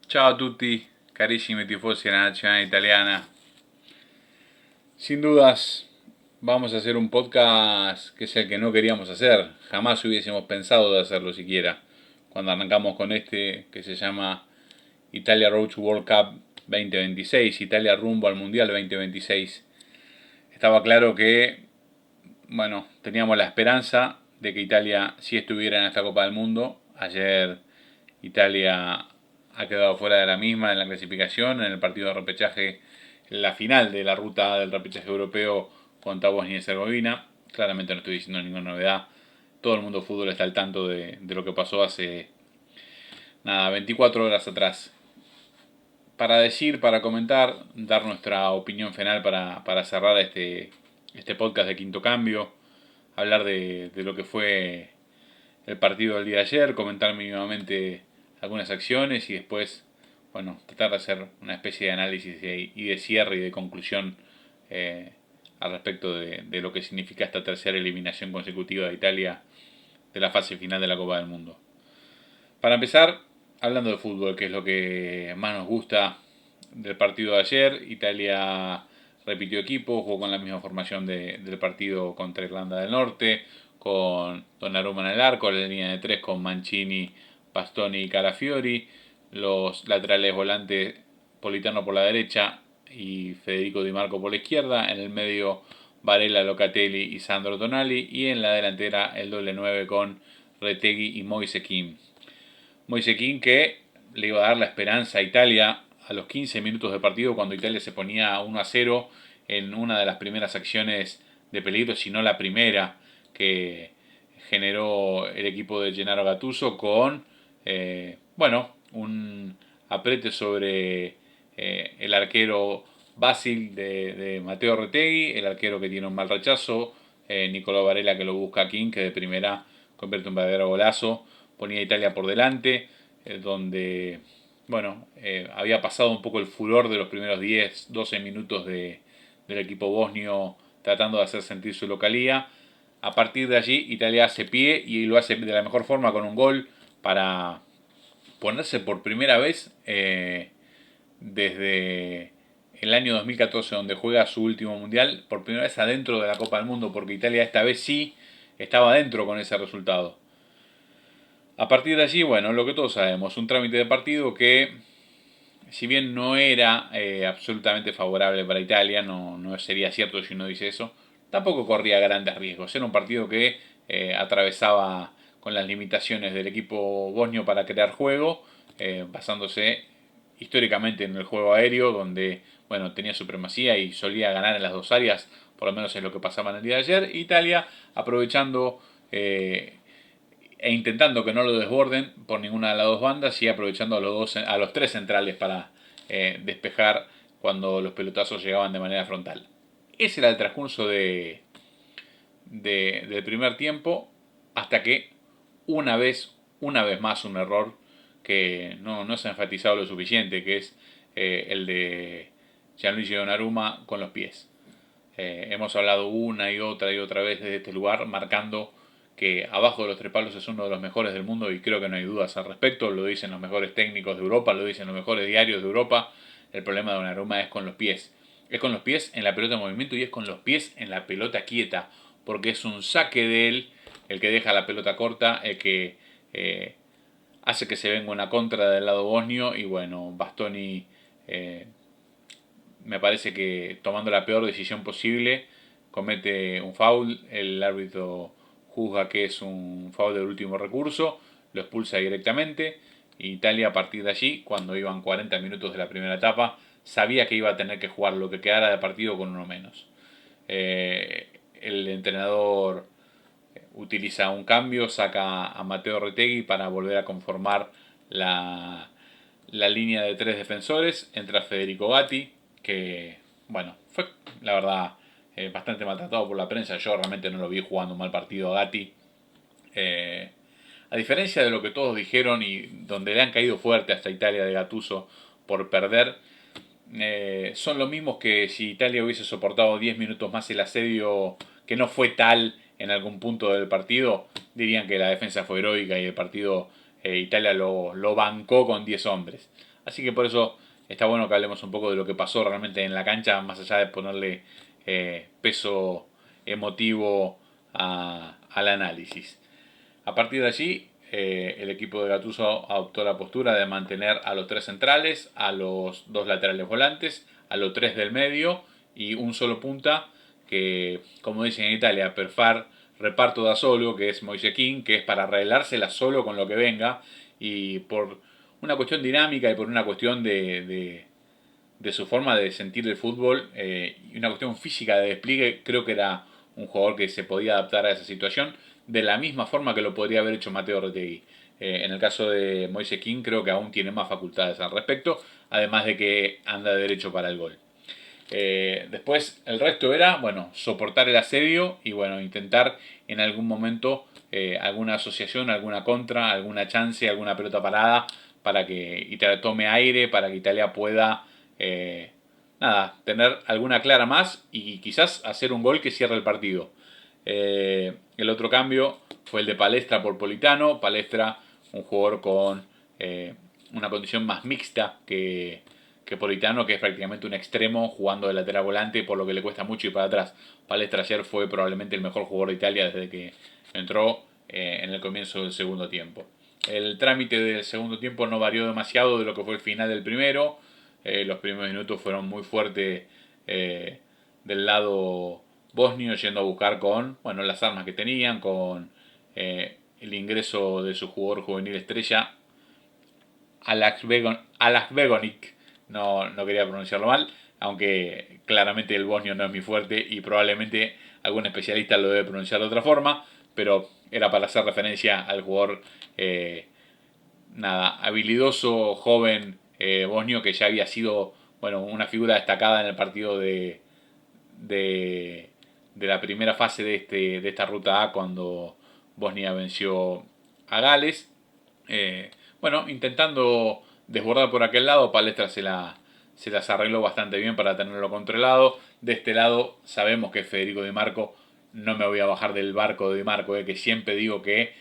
Ciao a tutti, carissimi tifosi della nazionale italiana. Sin dudas, vamos a hacer un podcast que es el que no queríamos hacer. Jamás hubiésemos pensado de hacerlo siquiera. Cuando arrancamos con este que se llama Italia Road to World Cup 2026, Italia rumbo al Mundial 2026. Estaba claro que, bueno, teníamos la esperanza de que Italia sí estuviera en esta Copa del Mundo. Ayer Italia ha quedado fuera de la misma en la clasificación, en el partido de repechaje, en la final de la ruta del repechaje europeo contra Bosnia y Herzegovina. Claramente no estoy diciendo ninguna novedad. Todo el mundo del fútbol está al tanto de lo que pasó hace, 24 horas atrás. Para decir, para comentar, dar nuestra opinión final para cerrar este podcast de Quinto Cambio, hablar de lo que fue el partido del día de ayer, comentar mínimamente algunas acciones y después, bueno, tratar de hacer una especie de análisis y de cierre y de conclusión al respecto de lo que significa esta tercera eliminación consecutiva de Italia de la fase final de la Copa del Mundo. Para empezar, hablando de fútbol, que es lo que más nos gusta del partido de ayer, Italia repitió equipo, jugó con la misma formación del partido contra Irlanda del Norte, con Donnarumma en el arco, la línea de tres con Mancini, Bastoni y Calafiori, los laterales volantes Politano por la derecha y Federico Di Marco por la izquierda, en el medio Varela, Locatelli y Sandro Tonali, y en la delantera el doble 9 con Retegui y Moise Kean. Moise Kean que le iba a dar la esperanza a Italia a los 15 minutos de partido cuando Italia se ponía 1-0 en una de las primeras acciones de peligro, si no la primera que generó el equipo de Gennaro Gattuso con, un aprete sobre el arquero Basil de Matteo Retegui, el arquero que tiene un mal rechazo, Nicolò Varela que lo busca a King, que de primera convierte un verdadero golazo, ponía a Italia por delante, donde, había pasado un poco el furor de los primeros 10, 12 minutos del equipo bosnio tratando de hacer sentir su localía. A partir de allí, Italia hace pie y lo hace de la mejor forma con un gol para ponerse por primera vez desde el año 2014, donde juega su último mundial, por primera vez adentro de la Copa del Mundo, porque Italia esta vez sí estaba adentro con ese resultado. A partir de allí, bueno, lo que todos sabemos, un trámite de partido que, si bien no era absolutamente favorable para Italia, no sería cierto si uno dice eso, tampoco corría grandes riesgos. Era un partido que atravesaba con las limitaciones del equipo bosnio para crear juego, basándose históricamente en el juego aéreo, donde tenía supremacía y solía ganar en las dos áreas, por lo menos es lo que pasaba en el día de ayer. Italia, aprovechando e intentando que no lo desborden por ninguna de las dos bandas y aprovechando a los tres centrales para despejar cuando los pelotazos llegaban de manera frontal. Ese era el transcurso del primer tiempo, hasta que una vez más un error que no se ha enfatizado lo suficiente, que es el de Gianluigi Donnarumma con los pies. Hemos hablado una y otra vez desde este lugar, marcando que abajo de los tres palos es uno de los mejores del mundo y creo que no hay dudas al respecto. Lo dicen los mejores técnicos de Europa, lo dicen los mejores diarios de Europa. El problema de Donnarumma es con los pies. Es con los pies en la pelota en movimiento y es con los pies en la pelota quieta, porque es un saque de él el que deja la pelota corta, el que hace que se venga una contra del lado bosnio y Bastoni me parece que tomando la peor decisión posible comete un foul, el árbitro juzga que es un foul del último recurso, lo expulsa directamente. Italia a partir de allí, cuando iban 40 minutos de la primera etapa, sabía que iba a tener que jugar lo que quedara de partido con uno menos. El entrenador utiliza un cambio, saca a Matteo Retegui para volver a conformar la línea de tres defensores, entra Federico Gatti, que fue la verdad bastante maltratado por la prensa. Yo realmente no lo vi jugando un mal partido a Gatti. A diferencia de lo que todos dijeron y donde le han caído fuerte hasta Italia de Gattuso por perder, son los mismos que si Italia hubiese soportado 10 minutos más el asedio, que no fue tal en algún punto del partido, dirían que la defensa fue heroica y el partido Italia lo bancó con 10 hombres. Así que por eso está bueno que hablemos un poco de lo que pasó realmente en la cancha, más allá de ponerle peso emotivo al análisis. A partir de allí, el equipo de Gattuso adoptó la postura de mantener a los tres centrales, a los dos laterales volantes, a los tres del medio y un solo punta que, como dicen en Italia, per far reparto da solo, que es Moise King, que es para arreglársela solo con lo que venga, y por una cuestión dinámica y por una cuestión de su forma de sentir el fútbol y una cuestión física de despliegue, creo que era un jugador que se podía adaptar a esa situación de la misma forma que lo podría haber hecho Mateo Retegui. En el caso de Moise King creo que aún tiene más facultades al respecto, además de que anda derecho para el gol. Después el resto era, bueno, soportar el asedio y bueno, intentar en algún momento alguna asociación, alguna contra, alguna chance, alguna pelota parada para que Italia tome aire, para que Italia pueda tener alguna clara más y quizás hacer un gol que cierre el partido. El otro cambio fue el de Palestra por Politano. Palestra, un jugador con una condición más mixta que Politano, que es prácticamente un extremo jugando de lateral volante, por lo que le cuesta mucho ir para atrás. Palestra ayer fue probablemente el mejor jugador de Italia desde que entró en el comienzo del segundo tiempo. El trámite del segundo tiempo no varió demasiado de lo que fue el final del primero. Los primeros minutos fueron muy fuertes del lado bosnio, yendo a buscar con las armas que tenían, con el ingreso de su jugador juvenil estrella, Alak Begonik. No quería pronunciarlo mal, aunque claramente el bosnio no es mi fuerte y probablemente algún especialista lo debe pronunciar de otra forma, pero era para hacer referencia al jugador habilidoso, joven bosnio que ya había sido una figura destacada en el partido de, de la primera fase de esta ruta A cuando Bosnia venció a Gales. Intentando desbordar por aquel lado, Palestra se las arregló bastante bien para tenerlo controlado. De este lado sabemos que Federico Di Marco, no me voy a bajar del barco de Di Marco, que siempre digo que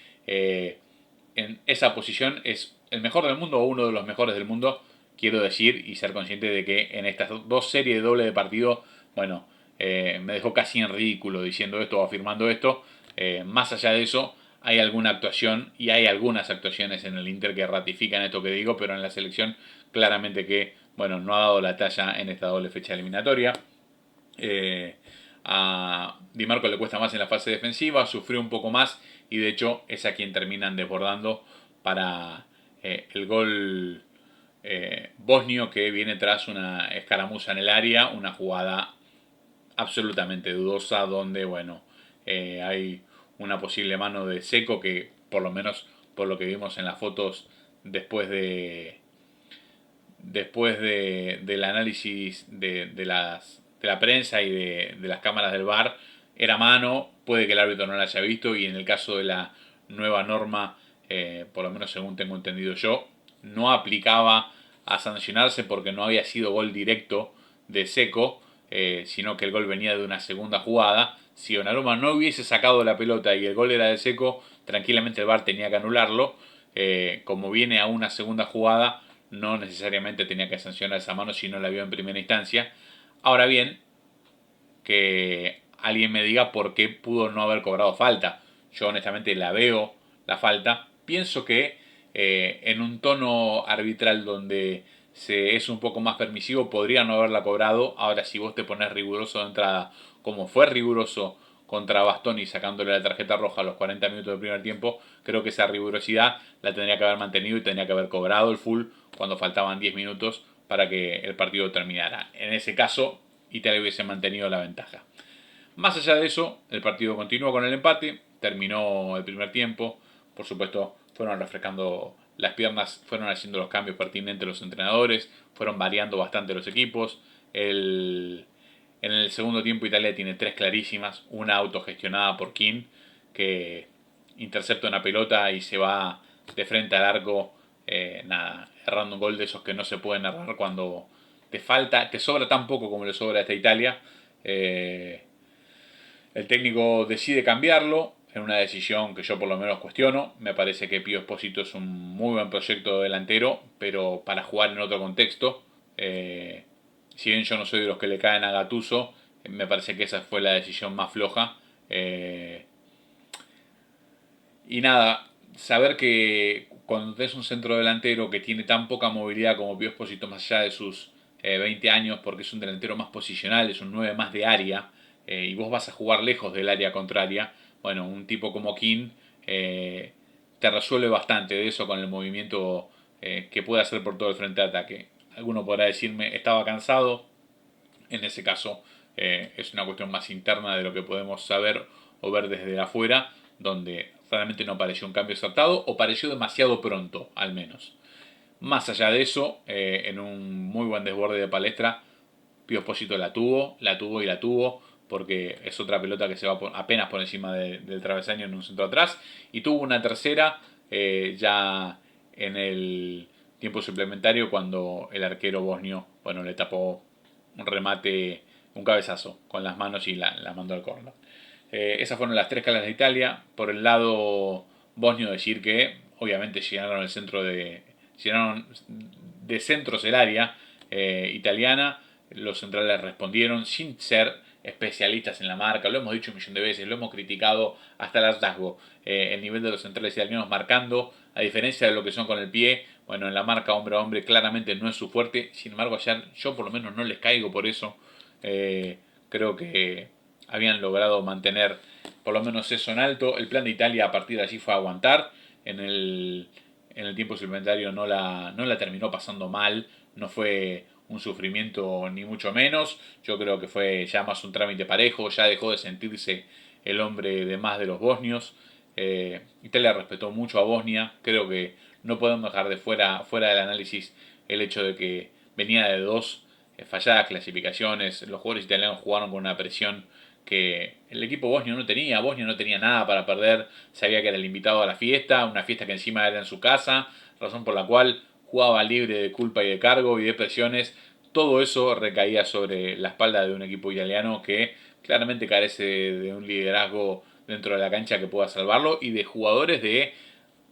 en esa posición es el mejor del mundo o uno de los mejores del mundo, quiero decir, y ser consciente de que en estas dos series de doble de partido, me dejó casi en ridículo diciendo esto o afirmando esto. Más allá de eso, hay alguna actuación y hay algunas actuaciones en el Inter que ratifican esto que digo, pero en la selección claramente que, no ha dado la talla en esta doble fecha eliminatoria. A Di Marco le cuesta más en la fase defensiva, sufrió un poco más y de hecho es a quien terminan desbordando para el gol bosnio, que viene tras una escaramuza en el área, una jugada absolutamente dudosa donde hay una posible mano de Seco que, por lo menos por lo que vimos en las fotos del análisis de la prensa y de las cámaras del VAR, era mano. Puede que el árbitro no la haya visto y en el caso de la nueva norma, por lo menos según tengo entendido yo, no aplicaba a sancionarse porque no había sido gol directo de Seco, sino que el gol venía de una segunda jugada. Si Donnarumma no hubiese sacado la pelota y el gol era de Seco, tranquilamente el VAR tenía que anularlo. Como viene a una segunda jugada, no necesariamente tenía que sancionar esa mano si no la vio en primera instancia. Ahora bien, que alguien me diga por qué pudo no haber cobrado falta. Yo honestamente la veo, la falta. Pienso que en un tono arbitral donde se es un poco más permisivo, podría no haberla cobrado. Ahora, si vos te pones riguroso de entrada, como fue riguroso contra Bastoni sacándole la tarjeta roja a los 40 minutos del primer tiempo, creo que esa rigurosidad la tendría que haber mantenido y tendría que haber cobrado el full cuando faltaban 10 minutos para que el partido terminara. En ese caso, Italia hubiese mantenido la ventaja. Más allá de eso, el partido continuó con el empate, terminó el primer tiempo, por supuesto fueron refrescando las piernas, fueron haciendo los cambios pertinentes los entrenadores, fueron variando bastante los equipos. En el segundo tiempo Italia tiene tres clarísimas, una autogestionada por King, que intercepta una pelota y se va de frente al arco, errando un gol de esos que no se pueden errar cuando te sobra tan poco como le sobra a esta Italia. El técnico decide cambiarlo, en una decisión que yo por lo menos cuestiono. Me parece que Pío Espósito es un muy buen proyecto delantero, pero para jugar en otro contexto. Si bien yo no soy de los que le caen a Gattuso, me parece que esa fue la decisión más floja. Y nada, saber que cuando tenés un centro delantero que tiene tan poca movilidad como Pío Espósito, más allá de sus 20 años, porque es un delantero más posicional, es un 9 más de área, y vos vas a jugar lejos del área contraria, bueno, un tipo como King te resuelve bastante de eso con el movimiento que puede hacer por todo el frente de ataque. Alguno podrá decirme, estaba cansado, en ese caso es una cuestión más interna de lo que podemos saber o ver desde afuera, donde realmente no pareció un cambio acertado o pareció demasiado pronto, al menos. Más allá de eso, en un muy buen desborde de Palestra, Pío Espósito la tuvo y la tuvo, porque es otra pelota que se va apenas por encima del travesaño en un centro atrás, y tuvo una tercera ya en el tiempo suplementario cuando el arquero bosnio, bueno, le tapó un remate, un cabezazo con las manos y la mandó al córner. Esas fueron las tres calas de Italia. Por el lado bosnio decir que obviamente llenaron de centros el área italiana. Los centrales respondieron sin ser especialistas en la marca. Lo hemos dicho un millón de veces, lo hemos criticado hasta el hartazgo. El nivel de los centrales italianos marcando, a diferencia de lo que son con el pie, bueno, en la marca hombre a hombre claramente no es su fuerte. Sin embargo, ayer yo por lo menos no les caigo por eso. Creo que habían logrado mantener por lo menos eso en alto. El plan de Italia a partir de allí fue aguantar. En el tiempo suplementario no la terminó pasando mal. No fue un sufrimiento ni mucho menos. Yo creo que fue ya más un trámite parejo. Ya dejó de sentirse el hombre de más de los bosnios. Italia respetó mucho a Bosnia. Creo que no podemos dejar de fuera del análisis el hecho de que venía de dos falladas clasificaciones. Los jugadores italianos jugaron con una presión que el equipo bosnio no tenía. Bosnia no tenía nada para perder. Sabía que era el invitado a la fiesta, una fiesta que encima era en su casa, razón por la cual jugaba libre de culpa y de cargo y de presiones. Todo eso recaía sobre la espalda de un equipo italiano que claramente carece de un liderazgo dentro de la cancha que pueda salvarlo y de jugadores de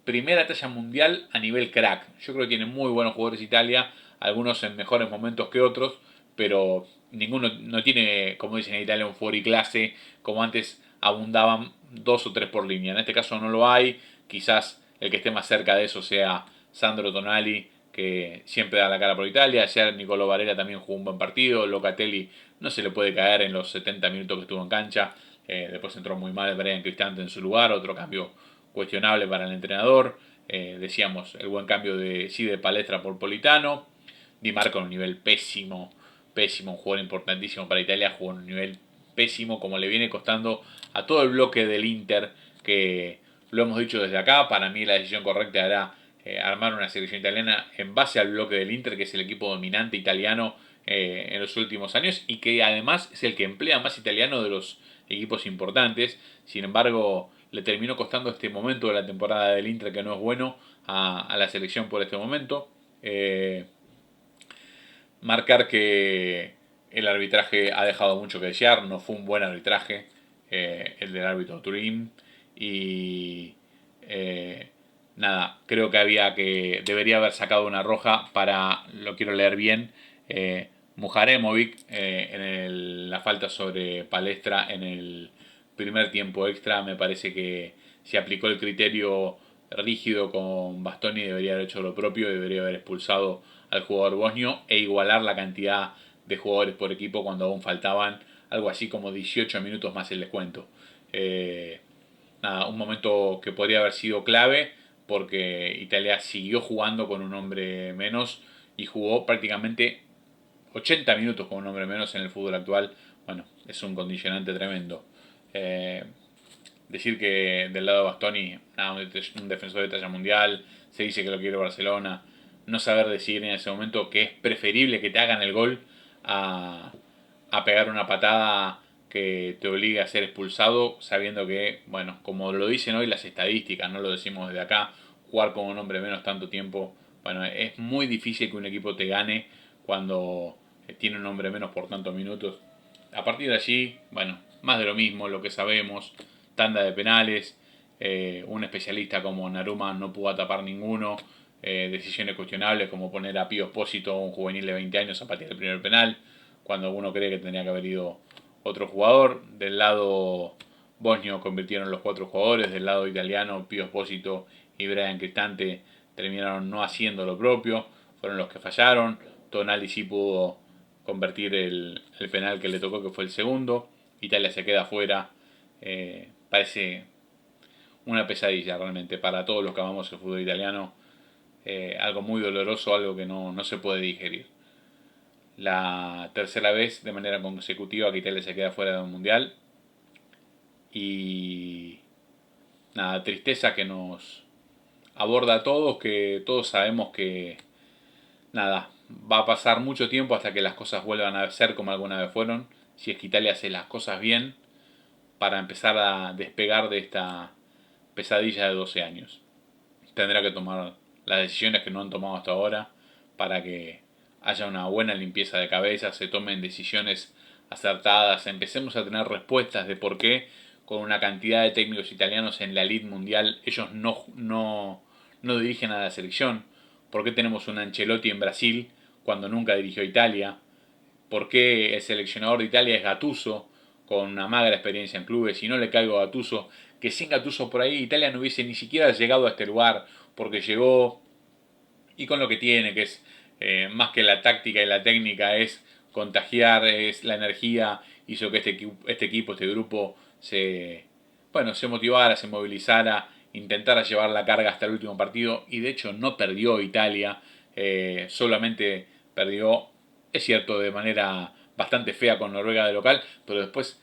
primera talla mundial a nivel crack. Yo creo que tiene muy buenos jugadores Italia, algunos en mejores momentos que otros, pero ninguno no tiene, como dicen en Italia, un fuoriclase, como antes abundaban dos o tres por línea. En este caso no lo hay, quizás el que esté más cerca de eso sea Sandro Tonali, que siempre da la cara por Italia. Ayer Nicolò Varela también jugó un buen partido, Locatelli no se le puede caer en los 70 minutos que estuvo en cancha. Después entró muy mal Brian Cristante en su lugar, otro cambio cuestionable para el entrenador. Decíamos el buen cambio de Palestra por Politano. Di Marco en un nivel pésimo, pésimo, un jugador importantísimo para Italia, jugó en un nivel pésimo como le viene costando a todo el bloque del Inter, que lo hemos dicho desde acá. Para mí la decisión correcta era armar una selección italiana en base al bloque del Inter, que es el equipo dominante italiano en los últimos años y que además es el que emplea más italiano de los equipos importantes. Sin embargo, le terminó costando este momento de la temporada del Inter, que no es bueno, a la selección por este momento. Marcar que el arbitraje ha dejado mucho que desear, no fue un buen arbitraje el del árbitro Turín. Y nada, creo que debería haber sacado una roja para, lo quiero leer bien, Mujaremovic en la falta sobre Palestra en el primer tiempo extra. Me parece que se aplicó el criterio rígido con Bastoni, debería haber hecho lo propio, debería haber expulsado al jugador bosnio e igualar la cantidad de jugadores por equipo cuando aún faltaban algo así como 18 minutos más el descuento. Nada, un momento que podría haber sido clave porque Italia siguió jugando con un hombre menos y jugó prácticamente 80 minutos con un hombre menos en el fútbol actual. Bueno, es un condicionante tremendo. Decir que del lado de Bastoni, un defensor de talla mundial, se dice que lo quiere Barcelona, no saber decir en ese momento que es preferible que te hagan el gol a pegar una patada que te obligue a ser expulsado, sabiendo que, bueno, como lo dicen hoy las estadísticas, no lo decimos desde acá, jugar con un hombre menos tanto tiempo, bueno, es muy difícil que un equipo te gane cuando tiene un hombre menos por tantos minutos. A partir de allí, bueno, más de lo mismo, lo que sabemos. tanda de penales, un especialista como Naruma no pudo tapar ninguno, decisiones cuestionables como poner a Pío Espósito, un juvenil de 20 años, a patear el primer penal, cuando uno cree que tendría que haber ido otro jugador. Del lado bosnio convirtieron los 4 jugadores, del lado italiano Pío Espósito y Brian Cristante terminaron no haciendo lo propio, fueron los que fallaron. Tonali sí pudo convertir el penal que le tocó, que fue el segundo. Italia se queda afuera. Parece una pesadilla realmente para todos los que amamos el fútbol italiano. Algo muy doloroso, algo que no se puede digerir. La tercera vez de manera consecutiva que Italia se queda fuera del Mundial. Y nada, tristeza que nos aborda a todos, que todos sabemos que nada, va a pasar mucho tiempo hasta que las cosas vuelvan a ser como alguna vez fueron, si es que Italia hace las cosas bien, para empezar a despegar de esta pesadilla de 12 años. Tendrá que tomar las decisiones que no han tomado hasta ahora para que haya una buena limpieza de cabeza, se tomen decisiones acertadas, empecemos a tener respuestas de por qué con una cantidad de técnicos italianos en la elite mundial ellos no dirigen a la selección. ¿Por qué tenemos un Ancelotti en Brasil cuando nunca dirigió a Italia? ¿Por qué el seleccionador de Italia es Gattuso, con una magra experiencia en clubes, y no le caigo a Gattuso? Que sin Gattuso por ahí Italia no hubiese ni siquiera llegado a este lugar, porque llegó y con lo que tiene, que es más que la táctica y la técnica, es contagiar, es la energía, hizo que este equipo, este grupo se motivara, se movilizara, intentara llevar la carga hasta el último partido, y de hecho no perdió Italia, solamente perdió, es cierto, de manera bastante fea con Noruega de local, pero después,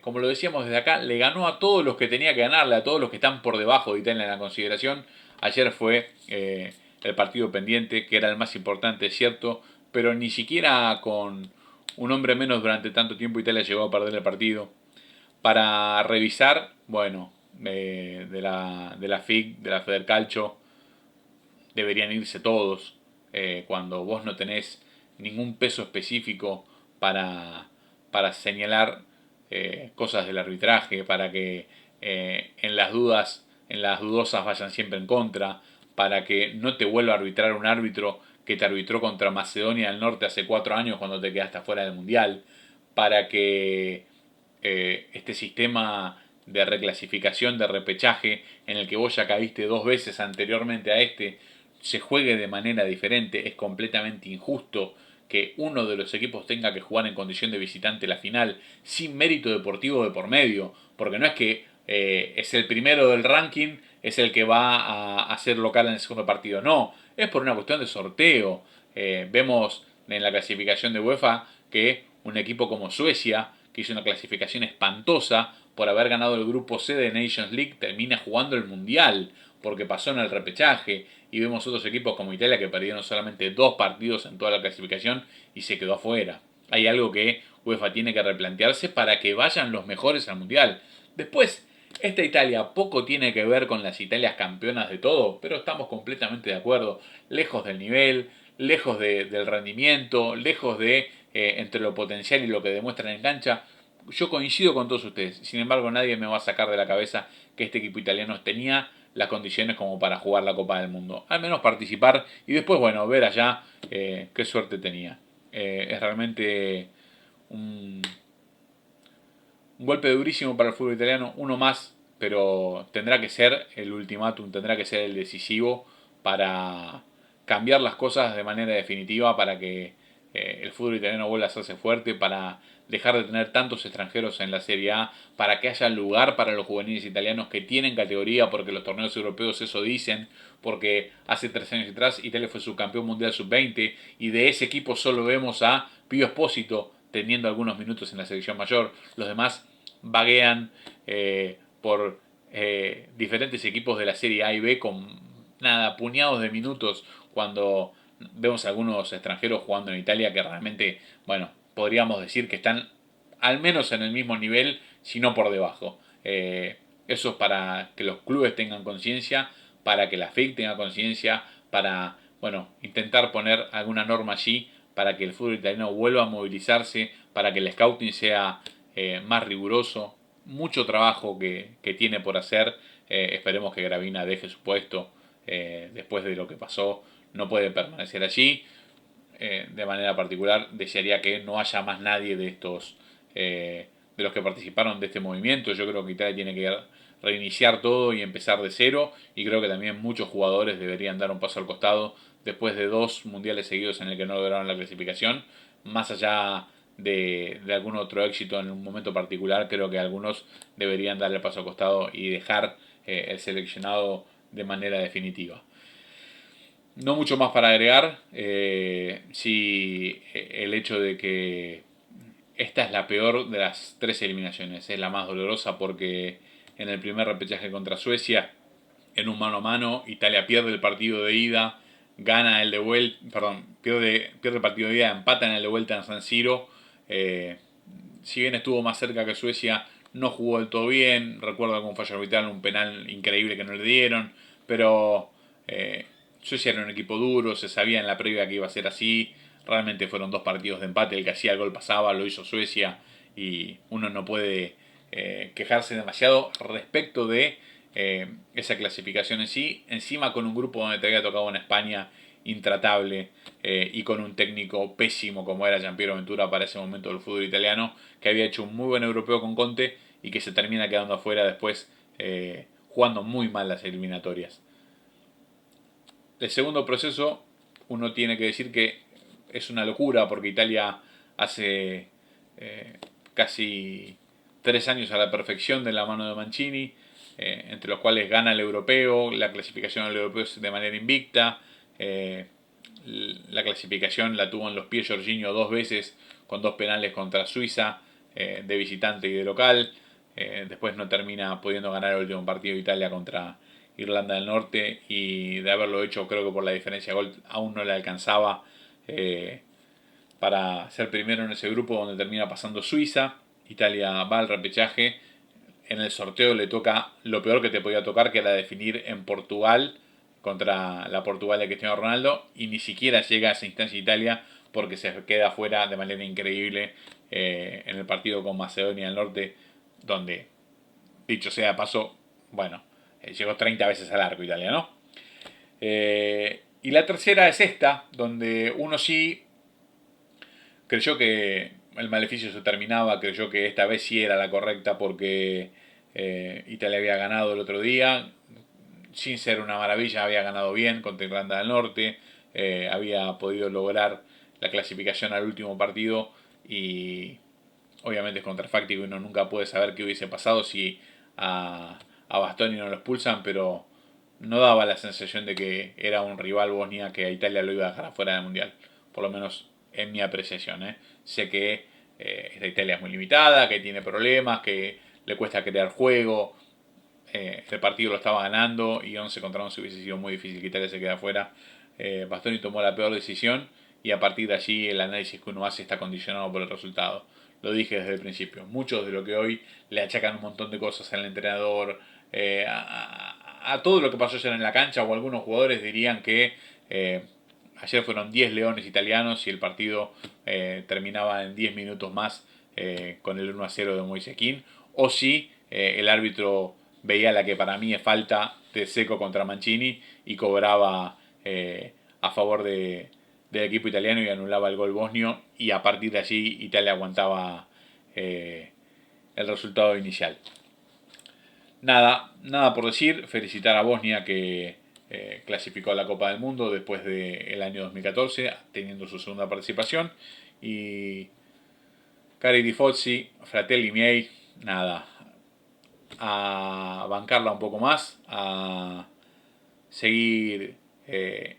como lo decíamos desde acá, le ganó a todos los que tenía que ganarle, a todos los que están por debajo de Italia en la consideración. Ayer fue el partido pendiente, que era el más importante, es cierto, pero ni siquiera con un hombre menos durante tanto tiempo Italia llegó a perder el partido. Para revisar, bueno, de la FIG, de la Federcalcio, deberían irse todos. Cuando vos no tenés ningún peso específico para señalar cosas del arbitraje, para que en las dudas, en las dudosas vayan siempre en contra, para que no te vuelva a arbitrar un árbitro que te arbitró contra Macedonia del Norte hace 4 años cuando te quedaste fuera del Mundial, para que este sistema de reclasificación, de repechaje, en el que vos ya caíste 2 veces anteriormente a este, se juegue de manera diferente. Es completamente injusto que uno de los equipos tenga que jugar en condición de visitante la final sin mérito deportivo de por medio, porque no es que es el primero del ranking, es el que va a ser local en el segundo partido, no, es por una cuestión de sorteo. Vemos en la clasificación de UEFA que un equipo como Suecia, que hizo una clasificación espantosa por haber ganado el grupo C de Nations League, termina jugando el Mundial porque pasó en el repechaje. Y vemos otros equipos como Italia que perdieron solamente 2 partidos en toda la clasificación y se quedó afuera. Hay algo que UEFA tiene que replantearse para que vayan los mejores al Mundial. Después, esta Italia poco tiene que ver con las Italias campeonas de todo, pero estamos completamente de acuerdo. Lejos del nivel, lejos del rendimiento, lejos de entre lo potencial y lo que demuestran en cancha. Yo coincido con todos ustedes. Sin embargo, nadie me va a sacar de la cabeza que este equipo italiano tenía las condiciones como para jugar la Copa del Mundo. Al menos participar y después, bueno, ver allá qué suerte tenía. Es realmente un golpe durísimo para el fútbol italiano, uno más, pero tendrá que ser el ultimátum, tendrá que ser el decisivo para cambiar las cosas de manera definitiva, para que el fútbol italiano vuelva a hacerse fuerte, para dejar de tener tantos extranjeros en la Serie A, para que haya lugar para los juveniles italianos que tienen categoría, porque los torneos europeos eso dicen, porque hace 3 años atrás Italia fue subcampeón mundial sub-20 y de ese equipo solo vemos a Pío Espósito teniendo algunos minutos en la selección mayor. Los demás vaguean por diferentes equipos de la Serie A y B con nada, puñados de minutos, cuando vemos a algunos extranjeros jugando en Italia que realmente, bueno, podríamos decir que están al menos en el mismo nivel, si no por debajo. Eso es para que los clubes tengan conciencia, para que la FIC tenga conciencia, para, bueno, intentar poner alguna norma allí para que el fútbol italiano vuelva a movilizarse, para que el scouting sea más riguroso. mucho trabajo que tiene por hacer. Esperemos que Gravina deje su puesto después de lo que pasó. No puede permanecer allí. De manera particular, desearía que no haya más nadie de estos de los que participaron de este movimiento. Yo creo que Italia tiene que reiniciar todo y empezar de cero, y creo que también muchos jugadores deberían dar un paso al costado después de 2 mundiales seguidos en el que no lograron la clasificación. Más allá de algún otro éxito en un momento particular, creo que algunos deberían darle el paso al costado y dejar el seleccionado de manera definitiva. No mucho más para agregar. Sí, el hecho de que esta es la peor de las 3 eliminaciones. Es la más dolorosa porque en el primer repechaje contra Suecia, en un mano a mano, Italia pierde el partido de ida, gana el de vuelta, perdón, pierde el partido de ida, empata en el de vuelta en San Siro. Si bien estuvo más cerca que Suecia, no jugó del todo bien. Recuerdo algún fallo arbitral, un penal increíble que no le dieron, pero eh, Suecia era un equipo duro, se sabía en la previa que iba a ser así. Realmente fueron 2 partidos de empate, el que hacía el gol pasaba, lo hizo Suecia, y uno no puede quejarse demasiado respecto de esa clasificación en sí. Encima con un grupo donde te había tocado en España intratable, y con un técnico pésimo como era Gianpiero Ventura para ese momento del fútbol italiano, que había hecho un muy buen europeo con Conte y que se termina quedando afuera después, jugando muy mal las eliminatorias. El segundo proceso, uno tiene que decir que es una locura porque Italia hace casi 3 años a la perfección de la mano de Mancini, entre los cuales gana el europeo, la clasificación al europeo es de manera invicta. La clasificación la tuvo en los pies Jorginho 2 veces con 2 penales contra Suiza, de visitante y de local. Después no termina pudiendo ganar el último partido de Italia contra Irlanda del Norte, y de haberlo hecho creo que por la diferencia de gol aún no le alcanzaba para ser primero en ese grupo donde termina pasando Suiza. Italia va al repechaje. En el sorteo le toca lo peor que te podía tocar, que era definir en Portugal contra la Portugal de Cristiano Ronaldo, y ni siquiera llega a esa instancia Italia porque se queda fuera de manera increíble en el partido con Macedonia del Norte, donde, dicho sea de paso, bueno, llegó 30 veces al arco Italia, ¿no? Y la tercera es esta, donde uno sí creyó que el maleficio se terminaba, creyó que esta vez sí era la correcta porque Italia había ganado el otro día, sin ser una maravilla, había ganado bien contra Irlanda del Norte, había podido lograr la clasificación al último partido, y obviamente es contrafáctico y uno nunca puede saber qué hubiese pasado si a Bastoni no lo expulsan, pero no daba la sensación de que era un rival Bosnia que a Italia lo iba a dejar afuera del Mundial, por lo menos en mi apreciación. Sé que esta Italia es muy limitada, que tiene problemas, que le cuesta crear juego. El partido lo estaba ganando y 11 contra 11 hubiese sido muy difícil que Italia se quede afuera. Bastoni tomó la peor decisión, y a partir de allí el análisis que uno hace está condicionado por el resultado. Lo dije desde el principio, muchos de lo que hoy le achacan un montón de cosas al entrenador, a todo lo que pasó ayer en la cancha, o algunos jugadores dirían que ayer fueron 10 leones italianos y el partido terminaba en 10 minutos más con el 1-0 de Moise Kean, o si el árbitro veía la que para mí es falta de Seco contra Mancini y cobraba a favor del equipo italiano y anulaba el gol bosnio, y a partir de allí Italia aguantaba el resultado inicial. Nada por decir, felicitar a Bosnia que clasificó a la Copa del Mundo después del año 2014, teniendo su segunda participación, y cari tifosi, fratelli miei, nada, a bancarla un poco más, a seguir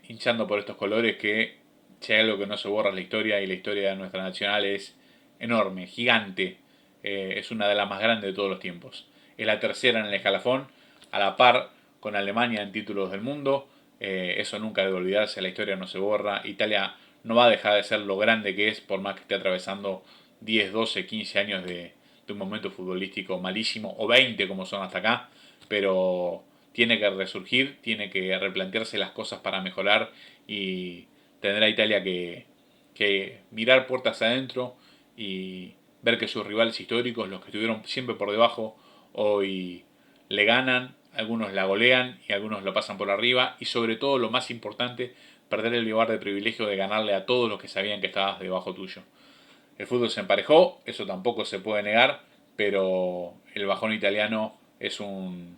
hinchando por estos colores, que si hay algo que no se borra es la historia, y la historia de nuestra nacional es enorme, gigante, es una de las más grandes de todos los tiempos. Es la tercera en el escalafón, a la par con Alemania en títulos del mundo. Eso nunca debe olvidarse, la historia no se borra. Italia no va a dejar de ser lo grande que es, por más que esté atravesando 10, 12, 15 años de un momento futbolístico malísimo, o 20 como son hasta acá, pero tiene que resurgir, tiene que replantearse las cosas para mejorar, y tendrá Italia que mirar puertas adentro y ver que sus rivales históricos, los que estuvieron siempre por debajo, hoy le ganan, algunos la golean y algunos lo pasan por arriba, y sobre todo lo más importante, perder el lugar de privilegio de ganarle a todos los que sabían que estabas debajo tuyo. El fútbol se emparejó, eso tampoco se puede negar, pero el bajón italiano es un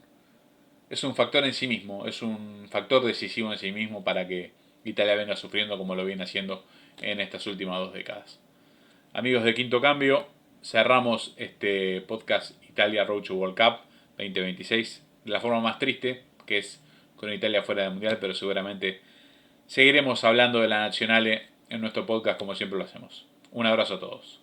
factor en sí mismo, es un factor decisivo en sí mismo para que Italia venga sufriendo como lo viene haciendo en estas últimas 2 décadas. Amigos de Quinto Cambio, cerramos este podcast Italia Road to World Cup 2026 de la forma más triste, que es con Italia fuera del Mundial, pero seguramente seguiremos hablando de la Nazionale en nuestro podcast como siempre lo hacemos. Un abrazo a todos.